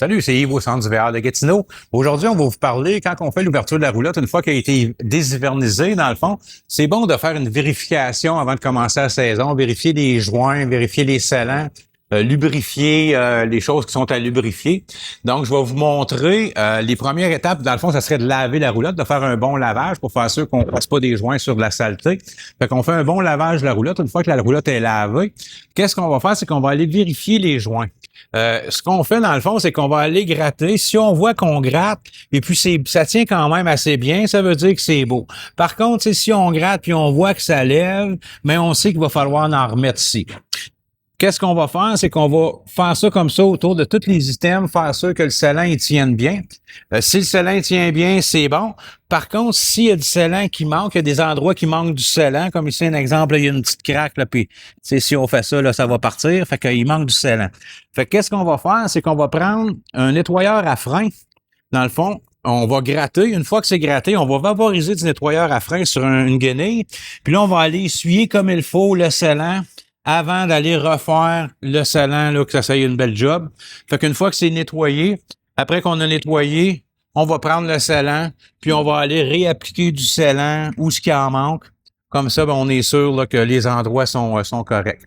Salut, c'est Yves au Centre du VR de Gatineau. Aujourd'hui, on va vous parler, quand on fait l'ouverture de la roulotte, une fois qu'elle a été déshivernisée, dans le fond, c'est bon de faire une vérification avant de commencer la saison, vérifier les joints, vérifier les scellants, lubrifier les choses qui sont à lubrifier. Donc, je vais vous montrer les premières étapes. Dans le fond, ça serait de laver la roulotte, de faire un bon lavage pour faire sûr qu'on ne passe pas des joints sur de la saleté. Fait qu'on fait un bon lavage de la roulotte. Une fois que la roulotte est lavée, qu'est-ce qu'on va faire? C'est qu'on va aller vérifier les joints. Ce qu'on fait dans le fond, c'est qu'on va aller gratter. Si on voit qu'on gratte, et puis ça tient quand même assez bien, ça veut dire que c'est beau. Par contre, si on gratte puis on voit que ça lève, mais on sait qu'il va falloir en remettre ici. Qu'est-ce qu'on va faire? C'est qu'on va faire ça comme ça autour de tous les items, faire sûr que le scellant il tienne bien. Si le scellant tient bien, c'est bon. Par contre, s'il y a du scellant qui manque, il y a des endroits qui manquent du scellant, comme ici un exemple, là, il y a une petite craque, là, puis si on fait ça, là, ça va partir. Fait qu'il manque du scellant. Fait que qu'est-ce qu'on va faire? C'est qu'on va prendre un nettoyeur à frein. Dans le fond, on va gratter. Une fois que c'est gratté, on va vaporiser du nettoyeur à frein sur une guenille. Puis là, on va aller essuyer comme il faut le scellant avant d'aller refaire le scellant, là, que ça soit une belle job. Fait qu'une fois que c'est nettoyé, après qu'on a nettoyé, on va prendre le scellant, puis on va aller réappliquer du scellant où ce qui en manque. Comme ça, ben, on est sûr là, que les endroits sont corrects.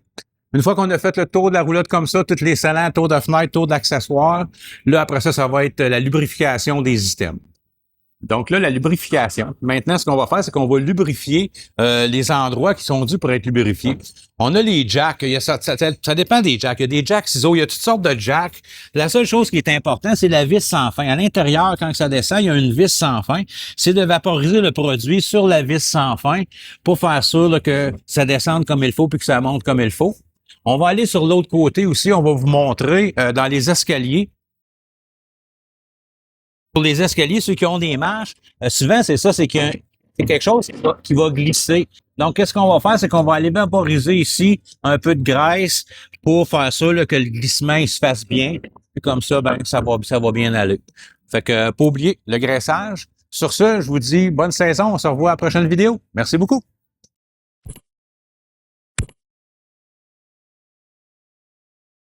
Une fois qu'on a fait le tour de la roulotte comme ça, tous les scellants, tour de fenêtre, tour d'accessoires, là, après ça, ça va être la lubrification des items. Donc là, la lubrification. Maintenant, ce qu'on va faire, c'est qu'on va lubrifier les endroits qui sont dus pour être lubrifiés. On a les jacks. Ça dépend des jacks. Il y a des jacks ciseaux. Il y a toutes sortes de jacks. La seule chose qui est importante, c'est la vis sans fin. À l'intérieur, quand ça descend, il y a une vis sans fin. C'est de vaporiser le produit sur la vis sans fin pour faire sûr là, que ça descende comme il faut puis que ça monte comme il faut. On va aller sur l'autre côté aussi. On va vous montrer dans les escaliers. Pour les escaliers, ceux qui ont des marches, souvent, c'est ça, c'est quelque chose qui va glisser. Donc, qu'est-ce qu'on va faire? C'est qu'on va aller vaporiser ici un peu de graisse pour faire ça, là, que le glissement il se fasse bien. Puis comme ça, ben, ça va bien aller. Fait que, pas oublier le graissage. Sur ce, je vous dis bonne saison. On se revoit à la prochaine vidéo. Merci beaucoup.